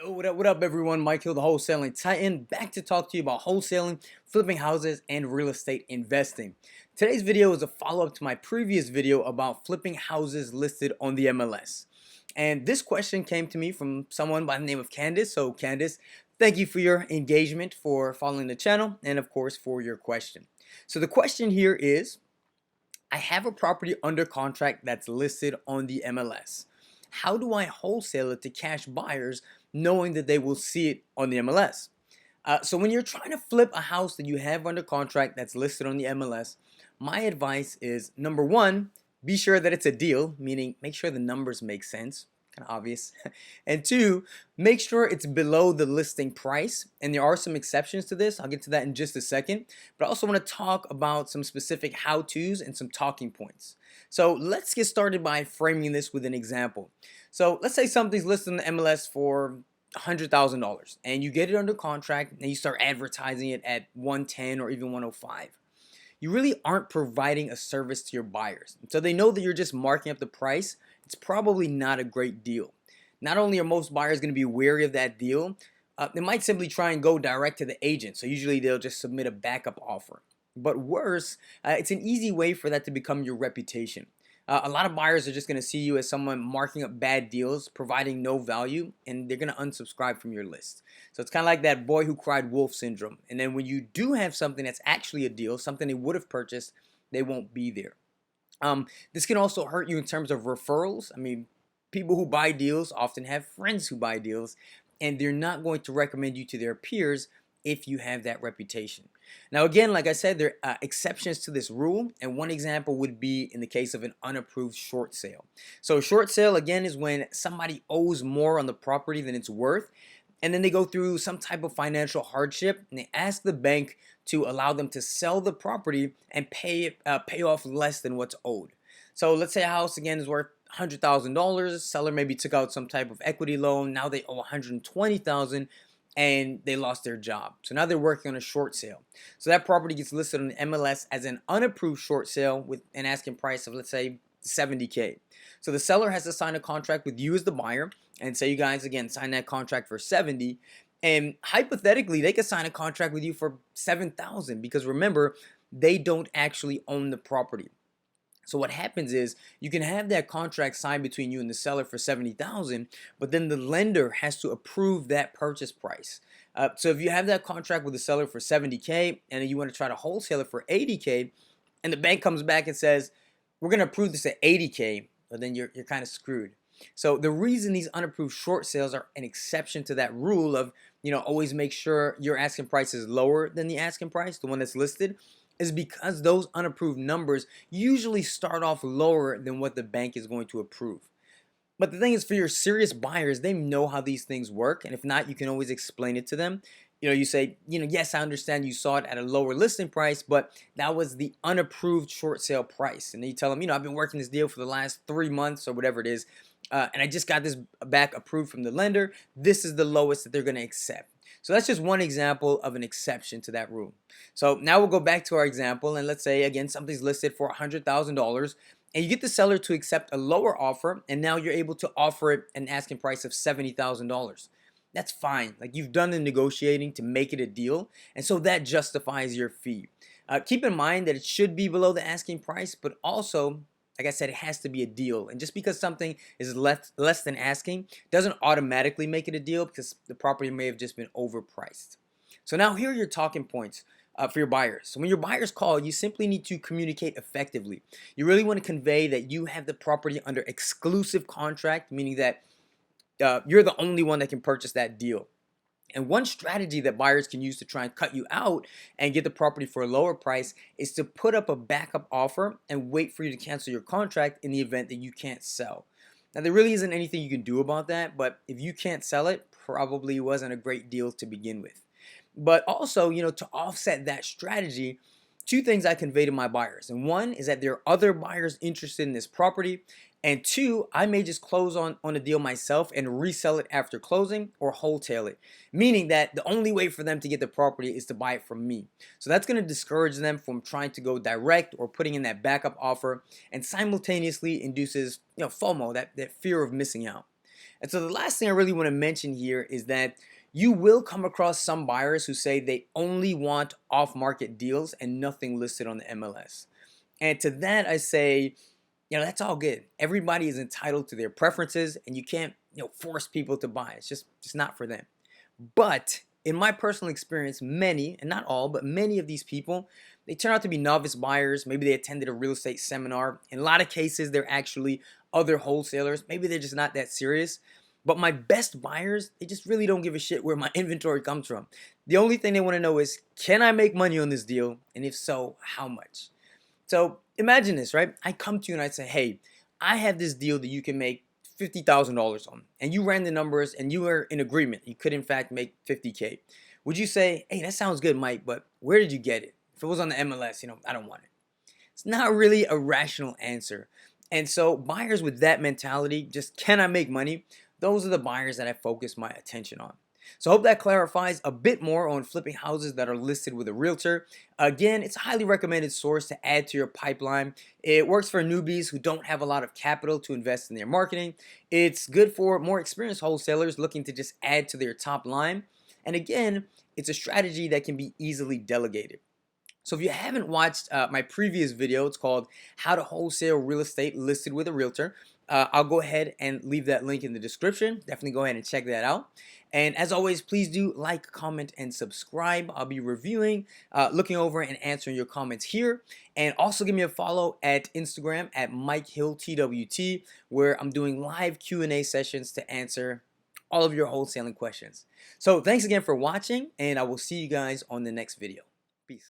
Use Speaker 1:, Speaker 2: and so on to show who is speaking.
Speaker 1: Yo, what up, everyone? Mike Hill, the Wholesaling Titan, back to talk to you about wholesaling, flipping houses, and real estate investing. Today's video is a follow-up to my previous video about flipping houses listed on the MLS. And this question came to me from someone by the name of Candace. So, Candace, thank you for your engagement, for following the channel, and of course, for your question. So, the question here is, I have a property under contract that's listed on the MLS. How do I wholesale it to cash buyers knowing that they will see it on the MLS? So when you're trying to flip a house that you have under contract that's listed on the MLS, my advice is, number one, be sure that it's a deal, meaning make sure the numbers make sense. Kind of obvious. And two, make sure it's below the listing price. And there are some exceptions to this. I'll get to that in just a second. But I also want to talk about some specific how-tos and some talking points. So let's get started by framing this with an example. So let's say something's listed on the MLS for $100,000 and you get it under contract and you start advertising it at 110 or even 105. You really aren't providing a service to your buyers. So they know that you're just marking up the price. It's probably not a great deal. Not only are most buyers going to be wary of that deal, they might simply try and go direct to the agent. So usually they'll just submit a backup offer. But worse, it's an easy way for that to become your reputation. A lot of buyers are just going to see you as someone marking up bad deals, providing no value, and they're going to unsubscribe from your list. So it's kind of like that boy who cried wolf syndrome. And then when you do have something that's actually a deal, something they would have purchased, they won't be there. This can also hurt you in terms of referrals. I mean, people who buy deals often have friends who buy deals, and they're not going to recommend you to their peers if you have that reputation. Now, again, like I said, there are exceptions to this rule, and one example would be in the case of an unapproved short sale. So a short sale, again, is when somebody owes more on the property than it's worth, and then they go through some type of financial hardship, and they ask the bank to allow them to sell the property and pay off less than what's owed. So let's say a house, again, is worth $100,000. Seller maybe took out some type of equity loan. Now they owe $120,000. And they lost their job. So now they're working on a short sale. So that property gets listed on the MLS as an unapproved short sale with an asking price of, let's say, $70K. So the seller has to sign a contract with you as the buyer, and say you guys, again, sign that contract for $70. And hypothetically, they could sign a contract with you for $7,000 because remember, they don't actually own the property. So what happens is you can have that contract signed between you and the seller for $70,000, but then the lender has to approve that purchase price. So if you have that contract with the seller for $70K and you want to try to wholesale it for $80K, and the bank comes back and says, we're going to approve this at $80K, but then you're kind of screwed. So the reason these unapproved short sales are an exception to that rule of, always make sure your asking price is lower than the asking price, the one that's listed, is because those unapproved numbers usually start off lower than what the bank is going to approve. But the thing is, for your serious buyers, they know how these things work, and if not, you can always explain it to them. You say, yes, I understand you saw it at a lower listing price, but that was the unapproved short sale price. And then you tell them, I've been working this deal for the last 3 months or whatever it is, and I just got this back approved from the lender. This is the lowest that they're going to accept. So that's just one example of an exception to that rule. So now we'll go back to our example, and let's say, again, something's listed for $100,000, and you get the seller to accept a lower offer, and now you're able to offer it an asking price of $70,000. That's fine. Like, you've done the negotiating to make it a deal, and so that justifies your fee. Keep in mind that it should be below the asking price, but also, like I said, it has to be a deal. And just because something is less than asking doesn't automatically make it a deal, because the property may have just been overpriced. So now here are your talking points for your buyers. So when your buyers call, you simply need to communicate effectively. You really want to convey that you have the property under exclusive contract, meaning that you're the only one that can purchase that deal. And one strategy that buyers can use to try and cut you out and get the property for a lower price is to put up a backup offer and wait for you to cancel your contract in the event that you can't sell. Now, there really isn't anything you can do about that, but if you can't sell it, probably wasn't a great deal to begin with. But also, to offset that strategy, two things I convey to my buyers. And one is that there are other buyers interested in this property. And two, I may just close on a deal myself and resell it after closing or wholesale it, meaning that the only way for them to get the property is to buy it from me. So that's going to discourage them from trying to go direct or putting in that backup offer, and simultaneously induces FOMO, that fear of missing out. And so the last thing I really want to mention here is that you will come across some buyers who say they only want off-market deals and nothing listed on the MLS. And to that I say, that's all good. Everybody is entitled to their preferences, and you can't, force people to buy. It's just not for them. But in my personal experience, many, and not all, but many of these people, they turn out to be novice buyers. Maybe they attended a real estate seminar. In a lot of cases, they're actually other wholesalers. Maybe they're just not that serious. But my best buyers, they just really don't give a shit where my inventory comes from. The only thing they want to know is, can I make money on this deal? And if so, how much? So imagine this, right? I come to you and I say, hey, I have this deal that you can make $50,000 on. And you ran the numbers and you were in agreement. You could in fact make 50K. Would you say, hey, that sounds good, Mike, but where did you get it? If it was on the MLS, I don't want it. It's not really a rational answer. And so buyers with that mentality, just can I make money? Those are the buyers that I focus my attention on. So I hope that clarifies a bit more on flipping houses that are listed with a realtor. Again, it's a highly recommended source to add to your pipeline. It works for newbies who don't have a lot of capital to invest in their marketing. It's good for more experienced wholesalers looking to just add to their top line. And again, it's a strategy that can be easily delegated. So if you haven't watched my previous video, it's called How to Wholesale Real Estate Listed with a Realtor. I'll go ahead and leave that link in the description. Definitely go ahead and check that out. And as always, please do like, comment, and subscribe. I'll be reviewing, looking over, and answering your comments here. And also give me a follow at Instagram at MikeHillTWT, where I'm doing live Q&A sessions to answer all of your wholesaling questions. So thanks again for watching, and I will see you guys on the next video.